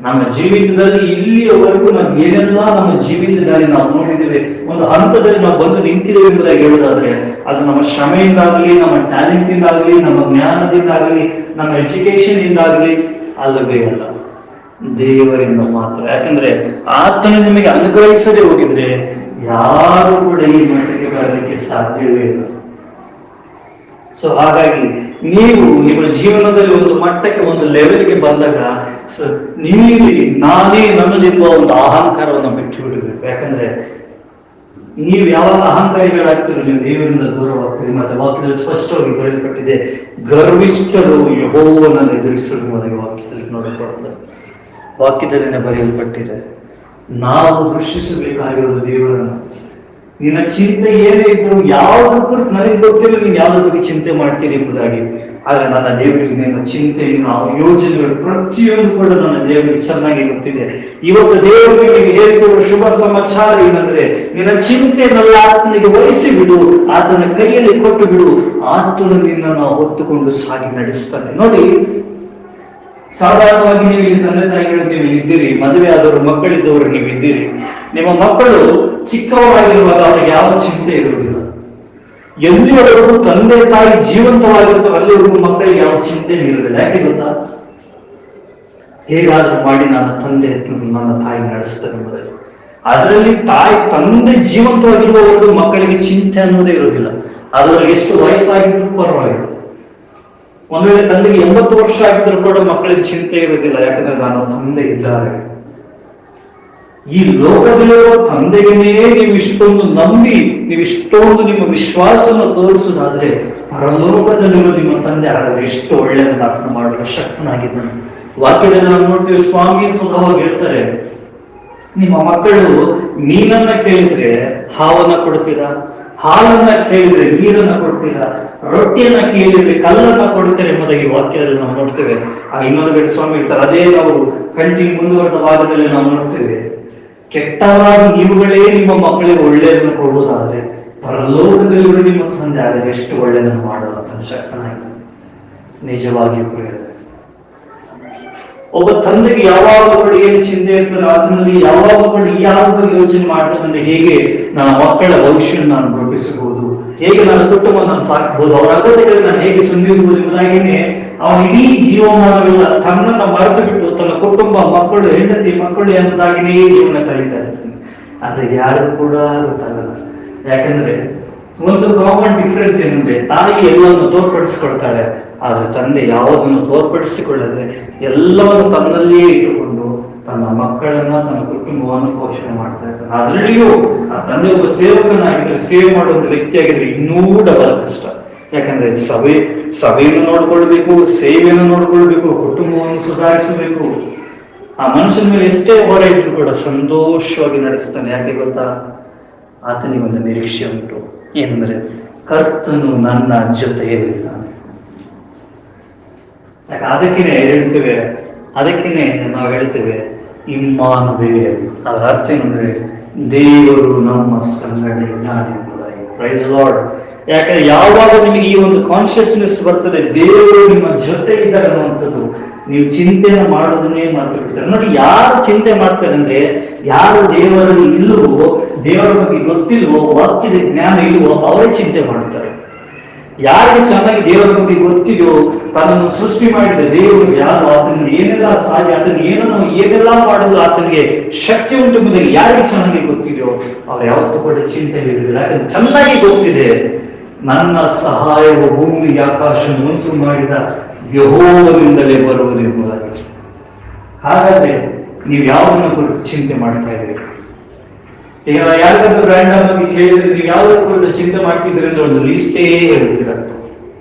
Speaker 1: ನಮ್ಮ ಜೀವಿತದಲ್ಲಿ ಇಲ್ಲಿಯವರೆಗೂ ನಾವು ಏನೆಲ್ಲ ನಮ್ಮ ಜೀವಿತದಲ್ಲಿ ನಾವು ನೋಡಿದ್ದೇವೆ, ಒಂದು ಹಂತದಲ್ಲಿ ನಾವು ಬಂದು ನಿಂತಿದ್ದೇವೆ ಎಂಬುದಾಗಿ ಹೇಳೋದಾದ್ರೆ ಅದು ನಮ್ಮ ಶ್ರಮೆಯಿಂದಾಗಲಿ, ನಮ್ಮ ಟ್ಯಾಲೆಂಟ್ ಇಂದಾಗಲಿ, ನಮ್ಮ ಜ್ಞಾನದಿಂದಾಗಲಿ, ನಮ್ಮ ಎಜುಕೇಶನ್ ಇಂದಾಗಲಿ ಅಲ್ಲವೇ ಅಲ್ಲ, ದೇವರಿಂದ ಮಾತ್ರ. ಯಾಕಂದ್ರೆ ಆತನು ನಿಮಗೆ ಅನುಗ್ರಹಿಸದೆ ಹೋಗಿದ್ರೆ ಯಾರು ಕೂಡ ಈ ಮಟ್ಟಕ್ಕೆ ಬರಲಿಕ್ಕೆ ಸಾಧ್ಯವೇ ಇಲ್ಲ. ಸೊ ಹಾಗಾಗಿ ನೀವು ನಿಮ್ಮ ಜೀವನದಲ್ಲಿ ಒಂದು ಮಟ್ಟಕ್ಕೆ, ಒಂದು ಲೆವೆಲ್ಗೆ ಬಂದಾಗ ನಾನೇ ನನ್ನದೆಂಬ ಒಂದು ಅಹಂಕಾರವನ್ನು ಬಿಟ್ಟು ಬಿಡಬೇಕು. ಯಾಕಂದ್ರೆ ನೀವು ಯಾವಾಗ ಅಹಂಕಾರಿಗಳಾಗ್ತೀರೋ ನೀವು ದೇವರಿಂದ ದೂರವಾಗ್ತೀರಿ. ಮತ್ತೆ ವಾಕ್ಯದಲ್ಲಿ ಸ್ಪಷ್ಟವಾಗಿ ಬರೆಯಲ್ಪಟ್ಟಿದೆ, ಗರ್ವಿಷ್ಠರು ಯೆಹೋವನನ್ನು ಎದುರಿಸಲು ಎಂಬುದಾಗಿ ವಾಕ್ಯದಲ್ಲಿ ನೋಡಲ್ಪಡ್ತಾರೆ. ವಾಕ್ಯದಲ್ಲಿನೇ ಬರೆಯಲ್ಪಟ್ಟಿದೆ. ನಾವು ದೃಷ್ಟಿಸಬೇಕಾಗಿರೋದು ದೇವರನ್ನು. ನಿನ್ನ ಚಿಂತೆ ಏನೇ ಇದ್ರು ಯಾವ್ದ್ರ ಕುರಿತು ನನಗೆ ಗೊತ್ತಿಲ್ಲ, ನೀನು ಯಾವ್ದ್ರ ಬಗ್ಗೆ ಚಿಂತೆ ಮಾಡ್ತೀರಿ ಎಂಬುದಾಗಿ. ಆದ್ರೆ ನನ್ನ ದೇವರಿಗೆ ನಿನ್ನ ಚಿಂತೆ, ಯೋಜನೆಗಳು ಪ್ರತಿಯೊಂದು ಕೂಡ ನನ್ನ ದೇವರಿಗೆ ಚೆನ್ನಾಗಿ ಗೊತ್ತಿದೆ. ಇವತ್ತು ದೇವರಿಗೆ ಹೇಳ್ತಿರುವ ಶುಭ ಸಮಾಚಾರ ಏನಂದ್ರೆ, ನಿನ್ನ ಚಿಂತೆಯನ್ನೆಲ್ಲ ಆತನಿಗೆ ವಹಿಸಿ ಬಿಡು, ಆತನ ಕೈಯಲ್ಲಿ ಕೊಟ್ಟು ಬಿಡು, ಆತನು ನಿನ್ನನ್ನು ಹೊತ್ತುಕೊಂಡು ಸಾಗಿ ನಡೆಸ್ತಾನೆ. ನೋಡಿ, ಸಾಧಾರಣವಾಗಿ ನೀವು ಇಲ್ಲಿ ತಂದೆ ತಾಯಿಗಳು ನೀವು ಇದ್ದೀರಿ, ಮದುವೆ ಆದವರು ಮಕ್ಕಳಿದ್ದವರು ನೀವು ಇದ್ದೀರಿ. ನಿಮ್ಮ ಮಕ್ಕಳು ಚಿಕ್ಕವರಾಗಿರುವಾಗ ಅವ್ರಿಗೆ ಯಾವ ಚಿಂತೆ ಇರುವುದಿಲ್ಲ. ಎಲ್ಲಿವರೆಗೂ ತಂದೆ ತಾಯಿ ಜೀವಂತವಾಗಿರ್ತಾರೆ ಅಲ್ಲಿವರೆಗೂ ಮಕ್ಕಳಿಗೆ ಯಾವ ಚಿಂತೆ ಇರುವುದಿಲ್ಲ. ಯಾಕೆ ಗೊತ್ತಾ? ಹೇಗಾದ್ರೂ ಮಾಡಿ ನನ್ನ ತಂದೆ ನನ್ನ ತಾಯಿ ನಡೆಸ್ತಾರೆ ಎಂಬುದಾಗಿ. ಅದರಲ್ಲಿ ತಂದೆ ಜೀವಂತವಾಗಿರುವವರೆಗೂ ಮಕ್ಕಳಿಗೆ ಚಿಂತೆ ಅನ್ನೋದೇ ಇರುವುದಿಲ್ಲ. ಅದರಲ್ಲಿ ಎಷ್ಟು ವಯಸ್ಸಾಗಿದ್ರು ಪರವಾಗಿಲ್ಲ. ಒಂದು ವೇಳೆ ತಂದೆಗೆ 80 ವರ್ಷ ಆಗಿದ್ರು ಕೂಡ ಮಕ್ಕಳಿಗೆ ಚಿಂತೆ ಇರುವುದಿಲ್ಲ. ಯಾಕಂದ್ರೆ ನನ್ನ ತಂದೆ ಇದ್ದಾರೆ. ಈ ಲೋಕದಲ್ಲಿರುವ ತಂದೆಗೇನೇ ನೀವು ಇಷ್ಟೊಂದು ನಂಬಿ, ನೀವು ಇಷ್ಟೊಂದು ನಿಮ್ಮ ವಿಶ್ವಾಸವನ್ನು ತೋರಿಸುವುದಾದ್ರೆ, ಪರಲೋಕದಲ್ಲಿರುವ ನಿಮ್ಮ ತಂದೆ ಹಾಗಾದ್ರೆ ಎಷ್ಟು ಒಳ್ಳೆಯದನ್ನು ಅರ್ಥ ಮಾಡಲು ಶಕ್ತನಾಗಿದ್ದಾನೆ. ವಾಕ್ಯದಲ್ಲಿ ನಾವು ನೋಡ್ತೀವಿ, ಸ್ವಾಮಿ ಸ್ವತಃ ಹೇಳ್ತಾರೆ, ನಿಮ್ಮ ಮಕ್ಕಳು ಮೀನನ್ನ ಕೇಳಿದ್ರೆ ಹಾವನ್ನ ಕೊಡ್ತೀರಾ, ಹಾಲನ್ನ ಕೇಳಿದ್ರೆ ನೀರನ್ನ ಕೊಡ್ತೀರಾ, ರೊಟ್ಟಿಯನ್ನ ಕೇಳಿದ್ರೆ ಕಲ್ಲನ್ನ ಕೊಡ್ತಾರೆ ಎಂಬುದಾಗಿ ವಾಕ್ಯದಲ್ಲಿ ನಾವು ನೋಡ್ತೇವೆ. ಇನ್ನೊಂದು ಕಡೆ ಸ್ವಾಮಿ ಹೇಳ್ತಾರೆ, ಅದೇ ನಾವು ಕಂಟಿನ್ಯೂ ಮುಂದುವರೆದ ಭಾಗದಲ್ಲಿ ನಾವು ನೋಡ್ತೇವೆ, ಕೆಟ್ಟವರಾದ ನೀವುಗಳೇ ನಿಮ್ಮ ಮಕ್ಕಳಿಗೆ ಒಳ್ಳೆಯದನ್ನು ಕೊಡುವುದಾದ್ರೆ ಪರಲೋಕದಲ್ಲಿರುವ ನಿಮ್ಮ ತಂದೆ ಆದರೆ ಎಷ್ಟು ಒಳ್ಳೆಯದನ್ನು ಮಾಡುವಂತ ಶಕ್ತನಾಗಿ. ನಿಜವಾಗಿಯೂ ಪ್ರಿಯರೇ, ಒಬ್ಬ ತಂದೆಗೆ ಯಾವಾಗ ಕೂಡ ಏನು ಚಿಂತೆ ಇರ್ತದೆ, ಆತನಲ್ಲಿ ಯಾವಾಗ ಕೂಡ ಯಾವ ಬಗ್ಗೆ ಯೋಚನೆ ಮಾಡ್ತಾನಂದ್ರೆ, ಹೇಗೆ ನನ್ನ ಮಕ್ಕಳ ಭವಿಷ್ಯ ನಾನು ರೂಪಿಸಬಹುದು, ಹೇಗೆ ನನ್ನ ಕುಟುಂಬ ನಾನು ಸಾಕಬಹುದು, ಅವರ ಅಗತ್ಯಗಳನ್ನು ನಾನು ಹೇಗೆ ಸಂಧಿಸಬಹುದು ಎಂಬುದಾಗಿನೇ ಅವನ ಇಡೀ ಜೀವಮಾನವೆಲ್ಲ ತನ್ನನ್ನು ಮರೆತು ಬಿಟ್ಟು ತನ್ನ ಕುಟುಂಬ, ಮಕ್ಕಳು, ಹೆಂಡತಿ ಮಕ್ಕಳು ಎಂಬುದಾಗಿನೇ ಜೀವನ ಕಳೀತಾ ಇರ್ತಾನೆ. ಆದ್ರೆ ಯಾರು ಕೂಡ ಗೊತ್ತಾಗಲ್ಲ. ಯಾಕಂದ್ರೆ ಒಂದು ಕಾಮನ್ ಡಿಫರೆನ್ಸ್ ಏನಂದ್ರೆ, ತಾಯಿ ಎಲ್ಲವನ್ನು ತೋರ್ಪಡಿಸಿಕೊಳ್ತಾಳೆ, ಆದ್ರೆ ತಂದೆ ಯಾವುದನ್ನು ತೋರ್ಪಡಿಸಿಕೊಳ್ಳದೆ ಎಲ್ಲವನ್ನು ತನ್ನಲ್ಲಿಯೇ ಇಟ್ಟುಕೊಂಡು ತನ್ನ ಮಕ್ಕಳನ್ನ, ತನ್ನ ಕುಟುಂಬವನ್ನು ಪೋಷಣೆ ಮಾಡ್ತಾ ಇರ್ತಾನೆ. ಅದರಲ್ಲಿಯೂ ಆ ತಂದೆ ಒಬ್ಬ ಸೇವಕನಾಗಿದ್ರೆ, ಸೇವೆ ಮಾಡುವಂತ ವ್ಯಕ್ತಿಯಾಗಿದ್ರೆ ಇನ್ನೂ ಡಬಲ್ ಕಷ್ಟ. ಯಾಕಂದ್ರೆ ಸಭೆಯನ್ನು ನೋಡ್ಕೊಳ್ಬೇಕು, ಸೇವೆಯನ್ನು ನೋಡ್ಕೊಳ್ಬೇಕು, ಕುಟುಂಬವನ್ನು ಸುಧಾರಿಸಬೇಕು. ಆ ಮನುಷ್ಯನ ಮೇಲೆ ಎಷ್ಟೇ ಹೊರ ಇದ್ರು ಕೂಡ ಸಂತೋಷವಾಗಿ ನಡೆಸ್ತಾನೆ. ಯಾಕೆ ಗೊತ್ತಾ? ಆತನಿಗೆ ಒಂದು ನಿರೀಕ್ಷೆ ಉಂಟು, ಏನಂದ್ರೆ ಕರ್ತನು ನನ್ನ ಜೊತೆಯಲ್ಲಿದ್ದಾನೆ. ಯಾಕೆ ಅದಕ್ಕೇನೆ ನಾವು ಹೇಳ್ತೇವೆ ಇಮ್ಮಾನುವೇಲ್. ಅದರ ಅರ್ಥ ಏನಂದ್ರೆ ದೇವರು ನಮ್ಮ ಸಂಗಡ ಇದ್ದಾನೆ ಎಂಬುದಾಗಿ. Praise Lord. ಯಾಕಂದ್ರೆ ಯಾವಾಗ ನಿಮಗೆ ಈ ಒಂದು ಕಾನ್ಶಿಯಸ್ನೆಸ್ ಬರ್ತದೆ, ದೇವರು ನಿಮ್ಮ ಜೊತೆ ಇದ್ದಾರೆ ಅನ್ನುವಂಥದ್ದು, ನೀವು ಚಿಂತೆಯನ್ನು ಮಾಡೋದನ್ನೇ ಮಾತ್ರ ಬಿಡ್ತಾರೆ. ನೋಡಿ, ಯಾರು ಚಿಂತೆ ಮಾಡ್ತಾರೆ ಅಂದ್ರೆ, ಯಾರು ದೇವರಲ್ಲಿ ಇಲ್ಲವೋ, ದೇವರ ಬಗ್ಗೆ ಗೊತ್ತಿಲ್ವೋ, ವಾಕ್ಯದ ಜ್ಞಾನ ಇಲ್ವೋ ಅವರೇ ಚಿಂತೆ ಮಾಡ್ತಾರೆ. ಯಾರಿಗೆ ಚೆನ್ನಾಗಿ ದೇವರ ಬಗ್ಗೆ ಗೊತ್ತಿದೆಯೋ, ತನ್ನನ್ನು ಸೃಷ್ಟಿ ಮಾಡಿದ ದೇವರು ಯಾರು, ಆತನಿಗೆ ಏನೆಲ್ಲ ಸಾಧ್ಯ, ಏನೆಲ್ಲ ಮಾಡಲು ಆತನಿಗೆ ಶಕ್ತಿ ಉಂಟು ಎಂಬುದಾಗಿ ಯಾರಿಗೆ ಚೆನ್ನಾಗಿ ಗೊತ್ತಿದೆಯೋ ಅವ್ರು ಯಾವತ್ತೂ ಕೂಡ ಚಿಂತೆ ಇರುವುದಿಲ್ಲ. ಯಾಕಂದ್ರೆ ಚೆನ್ನಾಗಿ ಗೊತ್ತಿದೆ, ನನ್ನ ಸಹಾಯವು ಭೂಮಿ ಆಕಾಶ ಉಂಟು ಮಾಡಿದ ಯೆಹೋವನಿಂದಲೇ ಬರುವುದು ಎಂಬುದಾಗಿ. ಹಾಗಾದ್ರೆ ನೀವು ಯಾವುದನ್ನು ಕುರಿತು ಚಿಂತೆ ಮಾಡ್ತಾ ಇದ್ದೀರಿ? ಈಗ ಯಾರಿಗಾದ್ರೂ ರ್ಯಾಂಡಮ್ ಆಗಿ ಕೇಳಿದ್ರೆ ನೀವು ಯಾವುದ್ರ ಕುರಿತು ಚಿಂತೆ ಮಾಡ್ತಿದ್ರಿ ಅಂದ್ರೆ ಒಂದು ಲಿಸ್ಟೇ ಹೇಳ್ತೀರ.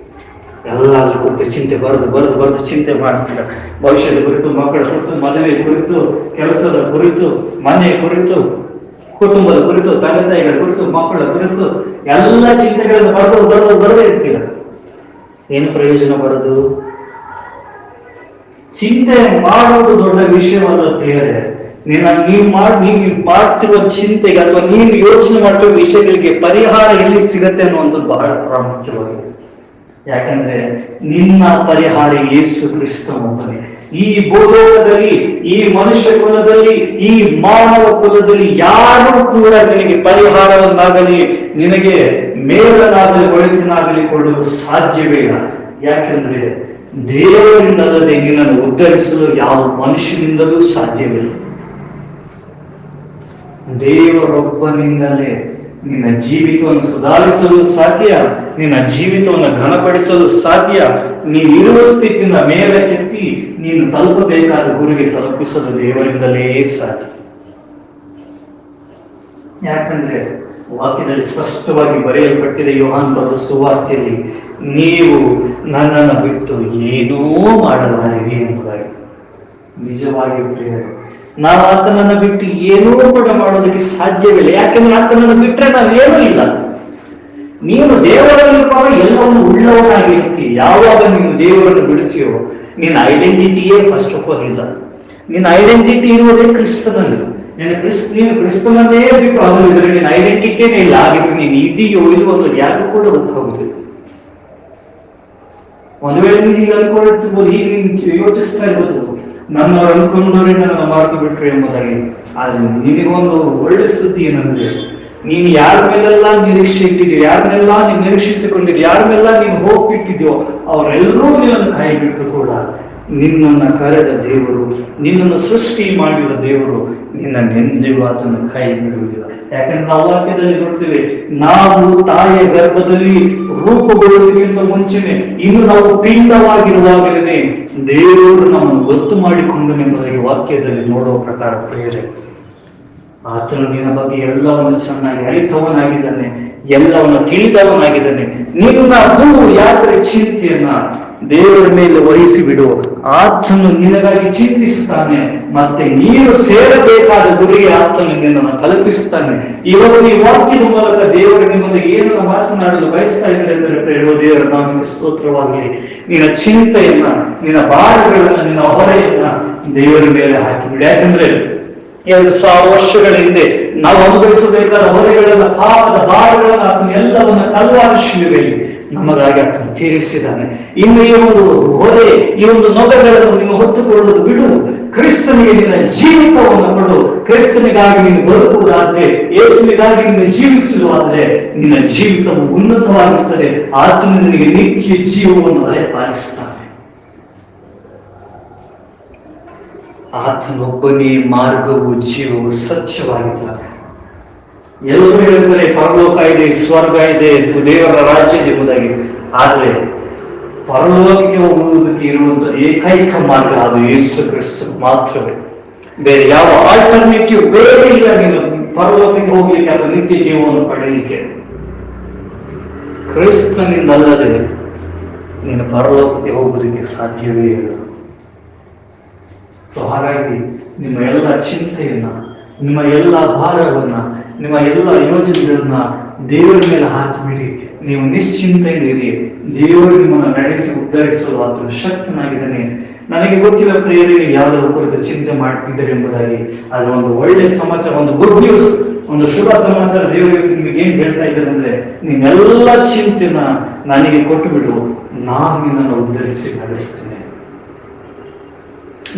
Speaker 1: ಎಲ್ಲಾದ್ರೂ ಕುರಿತು ಚಿಂತೆ ಬರೆದು ಚಿಂತೆ ಮಾಡ್ತೀರ. ಭವಿಷ್ಯದ ಕುರಿತು, ಮಕ್ಕಳ ಕುರಿತು, ಮದುವೆ ಕುರಿತು, ಕೆಲಸದ ಕುರಿತು, ಮನೆ ಕುರಿತು, ಕುಟುಂಬದ ಕುರಿತು, ತಂದೆ ತಾಯಿಗಳ ಕುರಿತು, ಮಕ್ಕಳ ಕುರಿತು ಎಲ್ಲ ಚಿಂತೆಗಳನ್ನು ಬರೆದು ಇರ್ತೀರ. ಏನು ಪ್ರಯೋಜನ ಬರೋದು? ಚಿಂತೆ ಮಾಡುವುದು ದೊಡ್ಡ ವಿಷಯವಲ್ಲ ಪ್ರಿಯರೇ. ನೀವು ಮಾಡ್ತಿರುವ ಚಿಂತೆಗೆ ಅಥವಾ ನೀವು ಯೋಚನೆ ಮಾಡ್ತಿರುವ ವಿಷಯಗಳಿಗೆ ಪರಿಹಾರ ಎಲ್ಲಿ ಸಿಗತ್ತೆ ಅನ್ನುವಂಥದ್ದು ಬಹಳ ಪ್ರಾಮುಖ್ಯವಾಗಿದೆ. ಯಾಕಂದ್ರೆ ನಿನ್ನ ಪರಿಹಾರ ಯೇಸು ಕ್ರಿಸ್ತನೊಬ್ಬನೇ. ಈ ಭೂಲೋಕದಲ್ಲಿ, ಈ ಮನುಷ್ಯ ಕುಲದಲ್ಲಿ, ಈ ಮಾನವ ಕುಲದಲ್ಲಿ ಯಾರೂ ಕೂಡ ನಿನಗೆ ಪರಿಹಾರವನ್ನಾಗಲಿ, ನಿನಗೆ ಮೇಲನಾಗಲಿ ಒಳಿತನಾಗಲಿ ಕೊಡಲು ಸಾಧ್ಯವೇ ಇಲ್ಲ. ಯಾಕಂದ್ರೆ ದೇವರಿಂದಲ್ಲದೆ ನಿನ್ನನ್ನು ಉದ್ಧರಿಸಲು ಯಾವ ಮನುಷ್ಯನಿಂದಲೂ ಸಾಧ್ಯವಿಲ್ಲ. ದೇವರೊಬ್ಬನಿಂದಲೇ ನಿನ್ನ ಜೀವಿತವನ್ನು ಸುಧಾರಿಸಲು ಸಾಧ್ಯ, ನಿನ್ನ ಜೀವಿತವನ್ನು ಘನಪಡಿಸಲು ಸಾಧ್ಯ. ನೀನಿರುವ ಸ್ಥಿತಿಯಿಂದ ಮೇಲಕ್ಕೆತ್ತಿ ನೀನು ತಲುಪಬೇಕಾದ ಗುರಿಗೆ ತಲುಪಿಸಲು ದೇವರಿಂದಲೇ ಸಾಧ್ಯ. ಯಾಕಂದ್ರೆ ವಾಕ್ಯದಲ್ಲಿ ಸ್ಪಷ್ಟವಾಗಿ ಬರೆಯಲ್ಪಟ್ಟಿದೆ, ಯೋಹಾನ ಬರೆದ ಸುವಾರ್ತೆಯಲ್ಲಿ, ನೀವು ನನ್ನನ್ನು ಬಿಟ್ಟು ಏನೂ ಮಾಡಲಾರಿರಿ ಎಂಬುದಾಗಿ. ನಿಜವಾಗಿ ಪ್ರಿಯರೇ, ನಾವು ಆತನನ್ನು ಬಿಟ್ಟು ಏನೂ ಕೂಡ ಮಾಡೋದಕ್ಕೆ ಸಾಧ್ಯವಿಲ್ಲ. ಯಾಕೆಂದ್ರೆ ಆತನನ್ನು ಬಿಟ್ಟರೆ ನಾವೇನೂ ಇಲ್ಲ. ನೀನು ದೇವರಲ್ಲಿರುವಾಗ ಎಲ್ಲವನ್ನು ಉಳ್ಳವನಾಗಿರ್ತೀಯ. ಯಾವಾಗ ನೀನು ದೇವರನ್ನು ಬಿಡ್ತೀಯೋ ನಿನ್ನ ಐಡೆಂಟಿಟಿಯೇ ಫಸ್ಟ್ ಆಫ್ ಆಲ್ ಇಲ್ಲ. ನಿನ್ನ ಐಡೆಂಟಿಟಿ ಇರುವುದೇ ಕ್ರಿಸ್ತನಲ್ಲಿ. ನೀನು ಕ್ರಿಸ್ತನನ್ನೇ ಬಿಟ್ಟು ಆಗಲಿದ್ರೆ ನಿನ್ನ ಐಡೆಂಟಿಟಿನೇ ಇಲ್ಲ. ಆಗಿದ್ರೆ ನೀನು ಇದೆಯೋ ಇಲ್ವೋ ಅನ್ನೋದು ಯಾರು ಕೂಡ ಗೊತ್ತಾಗುದಿಲ್ಲ. ಒಂದು ವೇಳೆ ನೀನು ಈಗ ಅನ್ಕೊಂಡಿರ್ತಿರ್ಬೋದು, ಈಗ ನೀನು ಯೋಚಿಸ್ತಾ ಇರ್ಬೋದು, ನನ್ನವ್ರು ಅನ್ಕೊಂಡವರೇ ನನ್ನ ಮಾತು ಬಿಟ್ರು ಎಂಬುದಾಗಿ. ಆದ್ರೆ ನಿನಗೊಂದು ಒಳ್ಳೆ ಸ್ಥಿತಿ ಏನಂದ್ರೆ, ನೀನು ಯಾರ ಮೇಲೆಲ್ಲ ನಿರೀಕ್ಷೆ ಇಟ್ಟಿದ್ಯೋ, ಯಾರನ್ನೆಲ್ಲ ನೀನು ನಿರೀಕ್ಷಿಸಿಕೊಂಡಿದ್ಯೋ, ಯಾರ ಮೇಲೆಲ್ಲ ನೀನು ಹೋಗ್ಬಿಟ್ಟಿದ್ಯೋ ಅವರೆಲ್ಲರೂ ನಿನ್ನನ್ನು ಕೈ ಬಿಟ್ಟು ಕೂಡ ನಿನ್ನನ್ನು ಕರೆದ ದೇವರು, ನಿನ್ನನ್ನು ಸೃಷ್ಟಿ ಮಾಡಿದ ದೇವರು ನಿನ್ನನ್ನೆಂದಿಗೂ ಆತನ ಕೈ ಬಿಡುವುದಿಲ್ಲ. ಯಾಕಂದ್ರೆ ನಾವು ವಾಕ್ಯದಲ್ಲಿ ನೋಡ್ತೇವೆ, ನಾವು ತಾಯಿಯ ಗರ್ಭದಲ್ಲಿ ರೂಪುಗೊಳ್ಳುವುದಕ್ಕಿಂತ ಮುಂಚೆನೆ ಇನ್ನು ನಾವು ಪಿಂಡವಾಗಿರುವಾಗಲೇ ದೇವರು ನಮ್ಮನ್ನು ಗೊತ್ತು ಮಾಡಿಕೊಂಡು ಎಂಬುದಾಗಿ ವಾಕ್ಯದಲ್ಲಿ ನೋಡುವ ಪ್ರಕಾರ ಪ್ರೇರೆ. ಆತನು ನಿನ್ನ ಬಗ್ಗೆ ಎಲ್ಲವನ್ನು ಚೆನ್ನಾಗಿ ಅರಿತವನಾಗಿದ್ದಾನೆ, ಎಲ್ಲವನ್ನು ತಿಳಿದವನಾಗಿದ್ದಾನೆ. ನಿನ್ನ ಯಾತ್ರೆ ಚಿಂತೆಯನ್ನ ದೇವರ ಮೇಲೆ ವಹಿಸಿ ಬಿಡು. ಆತನು ನಿನಗಾಗಿ ಚಿಂತಿಸುತ್ತಾನೆ, ಮತ್ತೆ ನೀನು ಸೇರಬೇಕಾದ ಗುರಿಗೆ ಆತನು ನಿನ್ನನ್ನು ತಲುಪಿಸುತ್ತಾನೆ. ಇವತ್ತು ಈ ವಾಕ್ಯದ ಮೂಲಕ ದೇವರು ನಿಮ್ಮಲ್ಲಿ ಏನನ್ನು ಮಾತನಾಡಲು ಬಯಸ್ತಾ ಇದ್ದಾರೆ ಅಂದರೆ ಪ್ರೇರೋ ದೇವರ ನಾಮಕ್ಕೆ ಸ್ತೋತ್ರವಾಗಲಿ. ನಿನ್ನ ಚಿಂತೆಯನ್ನ, ನಿನ್ನ ಭಾರಗಳನ್ನ, ನಿನ್ನ ಹೊರೆಯನ್ನ ದೇವರ ಮೇಲೆ ಹಾಕಿಬಿಡಿ. ಯಾಕಂದ್ರೆ 2000 ವರ್ಷಗಳ ಹಿಂದೆ ನಾವು ಅನುಭವಿಸಬೇಕಾದ ಹೊರೆಗಳನ್ನ, ಪಾಪದ ಭಾರಗಳನ್ನ, ಆತನ ಎಲ್ಲವನ್ನ ಕಲ್ವಾರಿ ಶಿಲುಬೆಯಲ್ಲಿ ನಮಗಾಗಿ ಆತನು ತೀರಿಸಿದ್ದಾನೆ. ಇನ್ನು ಈ ಒಂದು ಹೊರೆ, ಈ ಒಂದು ನೊಗಗಳನ್ನು ನೀನು ಹೊತ್ತುಕೊಳ್ಳುವುದು ಬಿಡು. ಕ್ರಿಸ್ತನಿಗೆ ನಿನ್ನ ಜೀವಿತವನ್ನು ಕೊಡು. ಕ್ರಿಸ್ತನಿಗಾಗಿ ನೀನು ಬದುಕುವುದಾದ್ರೆ, ಯೇಸುವಿಗಾಗಿ ನೀನು ಜೀವಿಸುವುದಾದ್ರೆ ನಿನ್ನ ಜೀವಿತವು ಉನ್ನತವಾಗಿರುತ್ತದೆ. ಆತನು ನಿನಗೆ ನಿತ್ಯ ಜೀವವನ್ನು ದಯಪಾಲಿಸ್ತಾನೆ. ಆತನೊಬ್ಬನೇ ಮಾರ್ಗವು, ಜೀವವು, ಸತ್ಯವಾಗಿದ್ದಾನೆ. ಎಲ್ಲರೂ ಹೇಳಿದರೆ ಪರಲೋಕ ಇದೆ, ಸ್ವರ್ಗ ಇದೆ, ದೇವರ ರಾಜ್ಯ ಎಂಬುದಾಗಿ. ಆದ್ರೆ ಪರಲೋಕಕ್ಕೆ ಹೋಗುವುದಕ್ಕೆ ಇರುವಂತಹ ಏಕೈಕ ಮಾರ್ಗ ಅದು ಯೇಸು ಕ್ರಿಸ್ತ ಮಾತ್ರವೇ. ಬೇರೆ ಯಾವ ಆಲ್ಟರ್ನೇಟಿವ್ ಬೇರೆ ಇಲ್ಲ. ನೀನು ಪರಲೋಕಕ್ಕೆ ಹೋಗ್ಲಿಕ್ಕೆ ಅಥವಾ ನಿತ್ಯ ಜೀವವನ್ನು ಪಡೆಯಲಿಕ್ಕೆ ಕ್ರಿಸ್ತನಿಂದಲ್ಲದೆ ನೀನು ಪರಲೋಕಕ್ಕೆ ಹೋಗುವುದಕ್ಕೆ ಸಾಧ್ಯವೇ ಇಲ್ಲ. ಹಾಗಾಗಿ ನಿಮ್ಮ ಎಲ್ಲ ಚಿಂತೆಯನ್ನ, ನಿಮ್ಮ ಎಲ್ಲ ಭಾರವನ್ನ, ನಿಮ್ಮ ಎಲ್ಲ ಯೋಜನೆಗಳನ್ನ ದೇವರ ಮೇಲೆ ಹಾಕಿಬಿಡಿ. ನೀವು ನಿಶ್ಚಿಂತೆಯಿರಿ. ದೇವರು ನಿಮ್ಮನ್ನು ನಡೆಸಿ ಉದ್ಧರಿಸಲು ಆತನು ಶಕ್ತನಾಗಿದ್ದಾನೆ. ನನಗೆ ಗೊತ್ತಿಲ್ಲ ಪ್ರಿಯರೇ, ನೀವು ಯಾವುದರ ಕುರಿತು ಚಿಂತೆ ಮಾಡ್ತಿದ್ದೀರಿ ಎಂಬುದಾಗಿ. ಆದ್ರೆ ಒಂದು ಒಳ್ಳೆ ಸಮಾಚಾರ, ಒಂದು ಗುಡ್ ನ್ಯೂಸ್, ಒಂದು ಶುಭ ಸಮಾಚಾರ ದೇವರಿಗೆ ನಿಮಗೆ ಏನ್ ಹೇಳ್ತಾ ಇದ್ದಾರೆ ಅಂದ್ರೆ, ನೀನೆಲ್ಲ ಚಿಂತೆನ ನನಗೆ ಕೊಟ್ಟು ಬಿಡು, ನಾನು ನಿನ್ನನ್ನು ಉದ್ಧರಿಸಿ ನಡೆಸ್ತೇನೆ,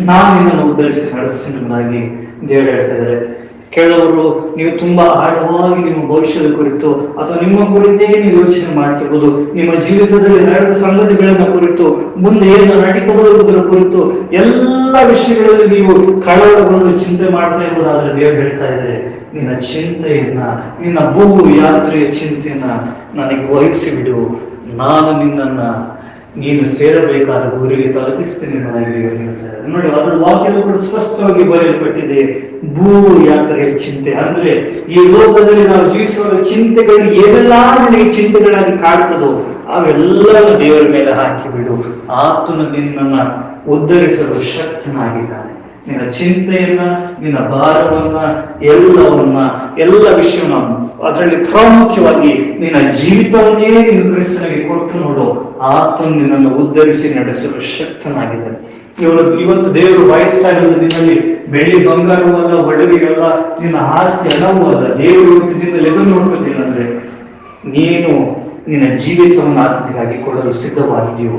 Speaker 1: ನಾನು ನಿನ್ನನ್ನು ಉದ್ಧರಿಸಿ ನಡೆಸ್ತೇನೆ ಎಂಬುದಾಗಿ ದೇವರು ಹೇಳ್ತಾ ಇದ್ದಾರೆ. ಕೆಲವರು ನೀವು ತುಂಬಾ ಆಳವಾಗಿ ನಿಮ್ಮ ಭವಿಷ್ಯದ ಕುರಿತು ಅಥವಾ ನಿಮ್ಮ ಕುರಿತೇ ನೀವು ಯೋಚನೆ ಮಾಡ್ತಿರ್ಬೋದು. ನಿಮ್ಮ ಜೀವಿತದಲ್ಲಿ ನಡೆದ ಸಂಗತಿಗಳನ್ನ ಕುರಿತು, ಮುಂದೆ ಏನು ನಡೀತದರ ಕುರಿತು ಎಲ್ಲ ವಿಷಯಗಳಲ್ಲಿ ನೀವು ಕಳವಳಗೊಂಡು ಚಿಂತೆ ಮಾಡ್ತಾ ಇರ್ಬೋದಾದ್ರೆ ದೇವರು ಹೇಳ್ತಾ ಇದ್ದಾರೆ, ನಿನ್ನ ಚಿಂತೆಯನ್ನ, ನಿನ್ನ ಭೂ ಯಾತ್ರೆಯ ಚಿಂತೆಯನ್ನ ನನಗೆ ವಹಿಸಿ ಬಿಡು. ನಾನು ನಿನ್ನನ್ನ ನೀನು ಸೇರಬೇಕಾದ ಗುರಿಗೆ ತಲುಪಿಸ್ತೇನೆ ಎಂಬುದಾಗಿ ದೇವರು ಹೇಳ್ತಾರೆ. ನೋಡಿ, ಅದರ ವಾಕ್ಯದ ಕೂಡ ಸ್ಪಷ್ಟವಾಗಿ ಬರೆಯಲ್ಪಟ್ಟಿದೆ, ಭೂ ಯಾತ್ರೆಯ ಚಿಂತೆ. ಅಂದ್ರೆ ಈ ಲೋಕದಲ್ಲಿ ನಾವು ಜೀವಿಸುವ ಚಿಂತೆಗಳು ಏನೆಲ್ಲ ನನಗೆ ಚಿಂತೆಗಳಾಗಿ ಕಾಡ್ತದೋ ಅವೆಲ್ಲ ದೇವರ ಮೇಲೆ ಹಾಕಿಬಿಡು. ಆತನು ನಿನ್ನನ್ನ ಉದ್ಧರಿಸಲು ಶಕ್ತನಾಗಿದ್ದಾನೆ. ನಿನ್ನ ಚಿಂತೆಯನ್ನ, ನಿನ್ನ ಭಾರವನ್ನ, ಎಲ್ಲ ವಿಷಯವನ್ನ, ಅದರಲ್ಲಿ ಪ್ರಾಮುಖ್ಯವಾಗಿ ನಿನ್ನ ಜೀವಿತವನ್ನೇ ನೀನು ಕ್ರಿಸ್ತನಿಗೆ ಕೊಟ್ಟು ನೋಡು. ಆತನು ನಿನ್ನನ್ನು ಉದ್ಧರಿಸಿ ನಡೆಸಲು ಶಕ್ತನಾಗಿದ್ದಾನೆ. ಇವತ್ತು ದೇವರು ಬಯಸ್ತಾ ಇರೋದು ನಿನ್ನಲ್ಲಿ ಬೆಳ್ಳಿ ಬಂಗಾರವೂ ಅಲ್ಲ, ಒಡವೆಯಲ್ಲ, ನಿನ್ನ ಆಸ್ತಿ ಹಣವೂ ಅಲ್ಲ. ದೇವರು ಇವತ್ತು ನಿನ್ನಲ್ಲಿ ಎದುರು ನೋಡ್ಬೇಕಿಲ್ಲ ಅಂದ್ರೆ ನೀನು ನಿನ್ನ ಜೀವಿತವನ್ನು ಆತನಿಗಾಗಿ ಕೊಡಲು ಸಿದ್ಧವಾಗಿದೆಯೋ,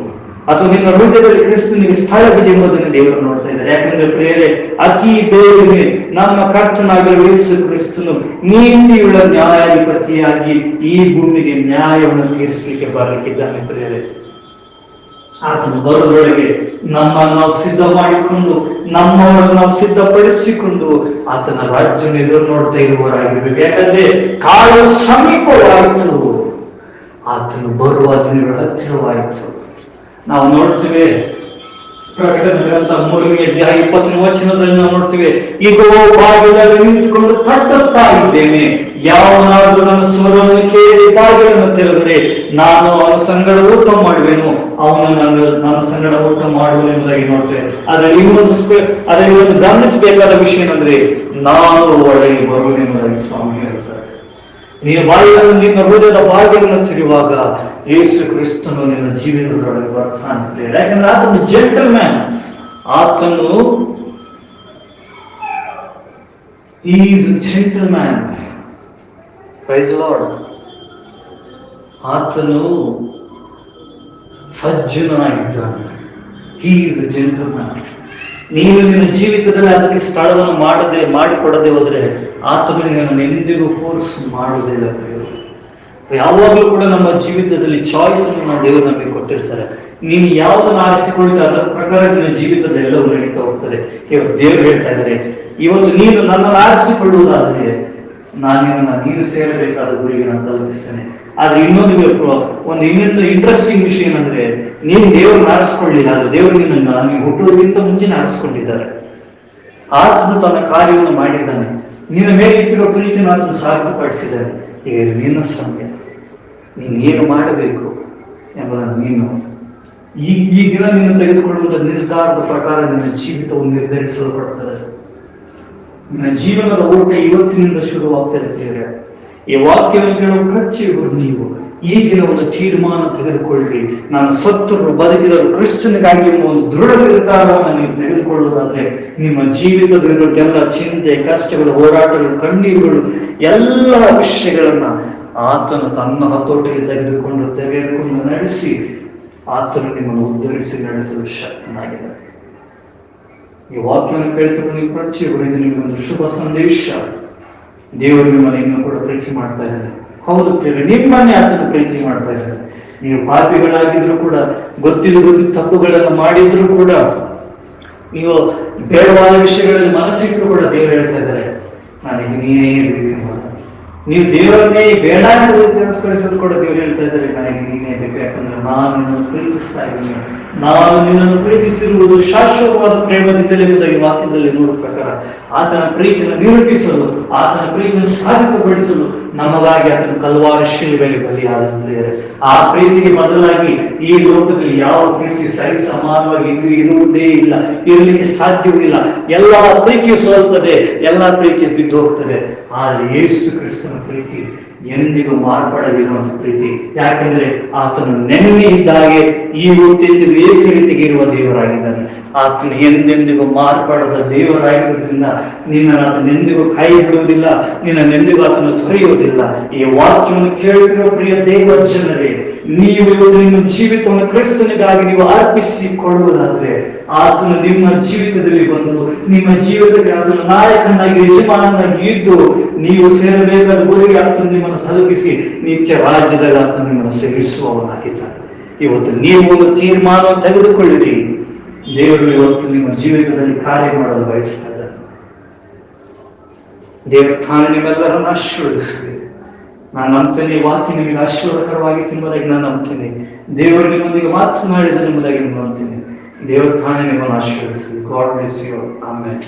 Speaker 1: ಅಥವಾ ನಿನ್ನ ಹೃದಯದಲ್ಲಿ ಕ್ರಿಸ್ತನಿಗೆ ಸ್ಥಳವಿದೆ ಎಂಬುದನ್ನು ದೇವರು ನೋಡ್ತಾ ಇದ್ದಾರೆ. ಯಾಕಂದ್ರೆ ಪ್ರಿಯರೇ, ಅತಿ ಬೇಗನೆ ನಮ್ಮ ಕರ್ತನಾಗಿರುವ ಯೇಸು ಕ್ರಿಸ್ತನು ನೀತಿಯುಳ್ಳ ನ್ಯಾಯಾಧಿಪತಿಯಾಗಿ ಈ ಭೂಮಿಗೆ ನ್ಯಾಯವನ್ನು ತೀರಿಸಲಿಕ್ಕೆ ಬರಲಿಕ್ಕಿದ್ದಾನೆ. ಪ್ರಿಯರೇ, ಆತನು ಬರೋದ್ರೊಳಗೆ ನಾವು ಸಿದ್ಧ ಮಾಡಿಕೊಂಡು, ನಮ್ಮವರನ್ನು ನಾವು ಸಿದ್ಧಪಡಿಸಿಕೊಂಡು ಆತನ ರಾಜ್ಯವನ್ನು ಎದುರು ನೋಡ್ತಾ ಇರುವವರಾಗಿರ್ಬೇಕು. ಯಾಕಂದ್ರೆ ಕಾಲ ಸಮೀಪವಾಯಿತು, ಆತನು ಬರುವ ದಿನಗಳು ಹತ್ತಿರವಾಯಿತು. ನಾವು ನೋಡ್ತೀವಿ, ಪ್ರಕಟಣೆ ಗ್ರಂಥ 3ನೇ ಅಧ್ಯಾಯ 20ನೇ ವಚನದಲ್ಲಿ ನಾವು ನೋಡ್ತೀವಿ, ಇಗೋ ಬಾಗಿಲಲ್ಲಿ ನಿಂತುಕೊಂಡು ತಟ್ಟುತ್ತಾ ಇದ್ದೇನೆ, ಯಾವನಾದ್ರೂ ನನ್ನ ಸ್ವರವನ್ನು ಕೇಳಿ ಬಾಗಿಲನ್ನು ತೆರೆದರೆ ನಾನು ಅವನ ಸಂಗಡ ಊಟ ಮಾಡುವೆನು, ಅವನು ನನ್ನ ಸಂಗಡ ಊಟ ಮಾಡುವನು ಎಂಬುದಾಗಿ ನೋಡ್ತೇವೆ. ಅದರಲ್ಲಿ ಒಂದು ಗಮನಿಸಬೇಕಾದ ವಿಷಯ ಏನಂದ್ರೆ, ನಾನು ಒಳಗೆ ಬರುವೆನು ಎಂಬುದಾಗಿ ಸ್ವಾಮಿ ಹೇಳ್ತಾರೆ. ನಿನ್ನ ಬಾಗಿಲನ್ನು, ನಿನ್ನ ಹೃದಯದ ಬಾಗಿಲನ್ನು ತೆರೆಯುವಾಗ ಯೇಸು ಕ್ರಿಸ್ತನು ನಿನ್ನ ಜೀವನದೊಳಗೆ ಬರ್ತಾನೆ. ಯಾಕಂದ್ರೆ ಆತನು ಜೆಂಟಲ್ಮ್ಯಾನ್, ಆತನು he is a gentleman. Praise the Lord. ಆತನು ಸಜ್ಜನನಾಗಿದ್ದಾನೆ. He is a gentleman. ನೀನು ನಿನ್ನ ಜೀವಿತದಲ್ಲಿ ಅದಕ್ಕೆ ಸ್ಥಳವನ್ನು ಮಾಡಿಕೊಡದೆ ಹೋದ್ರೆ ಆತನು ನಿನ್ನನ್ನು ಎಂದಿಗೂ ಫೋರ್ಸ್ ಮಾಡುವುದಿಲ್ಲ. ಯಾವಾಗಲೂ ಕೂಡ ನಮ್ಮ ಜೀವಿತದಲ್ಲಿ ಚಾಯ್ಸ್ ಅನ್ನು ದೇವರು ನಮಗೆ ಕೊಟ್ಟಿರ್ತಾರೆ. ನೀನು ಯಾವುದನ್ನು ಆರಿಸಿಕೊಳ್ತೀರ ಅದರ ಪ್ರಕಾರ ನಿನ್ನ ಜೀವಿತದ ಎಲ್ಲವೂ ನಡೀತಾ ಹೋಗ್ತದೆ. ಇವತ್ತು ದೇವರು ಹೇಳ್ತಾ ಇದ್ದಾರೆ, ಇವತ್ತು ನೀನು ನನ್ನನ್ನು ಆರಿಸಿಕೊಳ್ಳುವುದಾದ್ರೆ ನೀನು ಸೇರಬೇಕಾದ ಗುರಿಗೆ ನಾನು ತಲುಪಿಸ್ತೇನೆ. ಆದ್ರೆ ಇನ್ನೊಂದು ಇಂಟ್ರೆಸ್ಟಿಂಗ್ ವಿಷಯ ಏನಂದ್ರೆ, ನೀನು ದೇವರನ್ನು ಆರಿಸ್ಕೊಳ್ಳಿಲ್ಲ, ಅದು ದೇವರು ನಿನ್ನನ್ನು ಹುಟ್ಟುವುದಕ್ಕಿಂತ ಮುಂಚೆನೆ ಆರಿಸ್ಕೊಂಡಿದ್ದಾರೆ. ಆತನು ತನ್ನ ಕಾರ್ಯವನ್ನು ಮಾಡಿದ್ದಾನೆ, ನಿನ್ನ ಮೇಲೆ ಇಟ್ಟಿರೋ ಪ್ರೀತಿಯನ್ನು ಆತನು ಸಾರ್ಥಕಪಡಿಸಿದ್ದಾನೆ. ಈಗ ನಿನ್ನ ಸಮಯ, ನೀನೇನು ಮಾಡಬೇಕು ಎಂಬುದನ್ನು ನೀನು ಈ ದಿನ ನೀನು ತೆಗೆದುಕೊಳ್ಳುವಂತ ನಿರ್ಧಾರದ ಪ್ರಕಾರ ನಿನ್ನ ಜೀವಿತವನ್ನು ನಿರ್ಧರಿಸಲ್ಪಡ್ತದೆ. ನಿನ್ನ ಜೀವನದ ಓಟ ಇವತ್ತಿನಿಂದ ಶುರುವಾಗ್ತಿರುತ್ತೇವೆ. ಈ ವಾಕ್ಯವನ್ನು ಕೇಳುವ ಪ್ರತಿಯೊಬ್ಬರು ನೀವು ಈ ದಿನ ಒಂದು ತೀರ್ಮಾನ ತೆಗೆದುಕೊಳ್ಳಿ. ನಾನು ಸತ್ತರು ಬದುಕಿದರು ಕ್ರಿಸ್ತನಿಗಾಗಿ ಎಂಬ ಒಂದು ದೃಢ ನಿರ್ಧಾರವನ್ನು ನೀವು ತೆಗೆದುಕೊಳ್ಳುವುದಾದ್ರೆ ನಿಮ್ಮ ಜೀವಿತದಲ್ಲಿರುವಂತೆಲ್ಲ ಚಿಂತೆ, ಕಷ್ಟಗಳು, ಹೋರಾಟಗಳು, ಕಣ್ಣೀರುಗಳು, ಎಲ್ಲ ವಿಷಯಗಳನ್ನ ಆತನು ತನ್ನ ಹತೋಟಿಗೆ ತೆಗೆದುಕೊಂಡು ನಡೆಸಿ ಆತನು ನಿಮ್ಮನ್ನು ಉದ್ಧರಿಸಿ ನಡೆಸಲು ಶಕ್ತನಾಗಿದೆ. ಈ ವಾಕ್ಯವನ್ನು ಕೇಳ್ತಿರುವ ನೀವು ಪ್ರತಿಯೊಬ್ಬರು ಇದು ನಿಮಗೊಂದು ಶುಭ ಸಂದೇಶ. ದೇವರು ನಿಮ್ಮನ್ನು ಇನ್ನೂ ಕೂಡ ಪ್ರೀತಿ ಮಾಡ್ತಾ ಇದ್ದಾನೆ. ಹೌದು ಪ್ರಿಯರೇ, ನಿಮ್ಮನ್ನೇ ಆತನ ಪ್ರೀತಿ ಮಾಡ್ತಾ ಇದ್ದಾನೆ. ನೀವು ಪಾಪಿಗಳಾಗಿದ್ರು ಕೂಡ, ಗೊತ್ತಿದ್ದು ತಪ್ಪುಗಳನ್ನು ಮಾಡಿದ್ರು ಕೂಡ, ನೀವು ಬೇಡವಾದ ವಿಷಯಗಳಲ್ಲಿ ಮನಸ್ಸಿಟ್ಟರು ಕೂಡ ದೇವರು ಹೇಳ್ತಾ ಇದ್ದಾರೆ, ನನಗೆ ನೀನೇ ಬೇಕೆಂಬ. ನೀವು ದೇವರನ್ನೇ ಬೇಡ ಎಂದು ತಿರಸ್ಕರಿಸಲು ಕೂಡ ದೇವರು ಹೇಳ್ತಾ ಇದ್ದಾರೆ, ನನಗೆ ನೀನೇ ಬೇಕು. ಯಾಕಂದ್ರೆ ನಾನು ನಿನ್ನನ್ನು ಪ್ರೀತಿಸ್ತಾ ಇದ್ದೀನಿ. ನಾನು ನಿನ್ನನ್ನು ಪ್ರೀತಿಸಿರುವುದು ಶಾಶ್ವತವಾದ ಪ್ರೇಮದಿಂದಲೇ ಎಂಬುದಾಗಿ ವಾಕ್ಯದಲ್ಲಿ ನೋಡುವ ಪ್ರಕಾರ ಆತನ ಪ್ರೀತಿಯನ್ನು ನಿರೂಪಿಸಲು, ಆತನ ಪ್ರೀತಿಯನ್ನು ಸಾಬೀತುಪಡಿಸಲು ನಮಗಾಗಿ ಆತನ ಕಲ್ವಾರಿ ಶಿಲುಬೆಯಲ್ಲಿ ಬಲಿಯಾದರೆ, ಆ ಪ್ರೀತಿಗೆ ಬದಲಾಗಿ ಈ ಲೋಕದಲ್ಲಿ ಯಾವ ಪ್ರೀತಿ ಸರಿ ಸಮಾನವಾಗಿ ಇರುವುದೇ ಇಲ್ಲ, ಇರಲಿಕ್ಕೆ ಸಾಧ್ಯವೂ ಇಲ್ಲ. ಎಲ್ಲ ಪ್ರೀತಿಯು ಸೋಲ್ತದೆ, ಎಲ್ಲ ಪ್ರೀತಿ ಬಿದ್ದು ಹೋಗ್ತದೆ. ಆದರೆ ಯೇಸು ಕ್ರಿಸ್ತನ ಪ್ರೀತಿ ಎಂದಿಗೂ ಮಾರ್ಪಡದಿರುವಂತ ಪ್ರೀತಿ. ಯಾಕೆಂದ್ರೆ ಆತನು ನೆನ್ನೆ ಇದ್ದಾಗೆ ಈ ಹೊತ್ತೆಂದಿಗೂ ಏಕ ರೀತಿಗೆ ಇರುವ ದೇವರಾಗಿದ್ದಾನೆ. ಆತನು ಎಂದೆಂದಿಗೂ ಮಾರ್ಪಡದ ದೇವರಾಗಿರುವುದರಿಂದ ನಿನ್ನನ್ನು ಆತನೆಂದಿಗೂ ಕೈ ಬಿಡುವುದಿಲ್ಲ, ನಿನ್ನನ್ನೆಂದಿಗೂ ಆತನು ತೊರೆಯುವುದಿಲ್ಲ. ಈ ವಾಕ್ಯವನ್ನು ಕೇಳುತ್ತಿರುವ ಪ್ರಿಯ ದೇವ ಜನರೇ, ನೀವು ಇವತ್ತು ನಿಮ್ಮ ಜೀವಿತವನ್ನು ಕ್ರಿಸ್ತನಿಗಾಗಿ ನೀವು ಅರ್ಪಿಸಿಕೊಳ್ಳುವುದಾದ್ರೆ ಆತನು ನಿಮ್ಮ ಜೀವಿತದಲ್ಲಿ ಬಂದು ನಿಮ್ಮ ಜೀವಿತಕ್ಕೆ ಆತನ ನಾಯಕನಾಗಿ, ಯಜಮಾನನಾಗಿ ಇದ್ದು ನೀವು ಸೇರಬೇಕಾದ ಗುರಿಗೆ ಆತನು ನಿಮ್ಮನ್ನು ತಲುಪಿಸಿ ನಿತ್ಯ ರಾಜ್ಯದಲ್ಲಿ ಆತನು ನಿಮ್ಮನ್ನು ಸೇರಿಸುವವನಾಗಿದ್ದಾನೆ. ಇವತ್ತು ನೀವು ಒಂದು ತೀರ್ಮಾನ ತೆಗೆದುಕೊಳ್ಳಿರಿ. ದೇವರು ಇವತ್ತು ನಿಮ್ಮ ಜೀವಿತದಲ್ಲಿ ಕಾರ್ಯ ಮಾಡಲು ಬಯಸ್ತಾ ಇದ್ದಾನೆ. ದೇವರು ತಾನು ನಿಮ್ಮೆಲ್ಲರನ್ನು ಆಶೀರ್ವದಿಸಲಿ. ನಾನು ನಂಬ್ತೇನೆ, ವಾಕ್ಯ ನಿಮಗೆ ಆಶೀರ್ವಾದಕರವಾಗಿ ಎಂಬುದಾಗಿ ನಾನು ನಂಬ್ತೇನೆ. ದೇವರು ನಿಮ್ಮೊಂದಿಗೆ ಮಾತನಾಡಿದ ಎಂಬುದಾಗಿ ನಾನು ನಂಬ್ತೇನೆ. ದೇವರು ತಾನೇ ನಿಮ್ಮನ್ನು ಆಶೀರ್ವದಿಸಲಿ. God bless you. ಆಮೆನ್.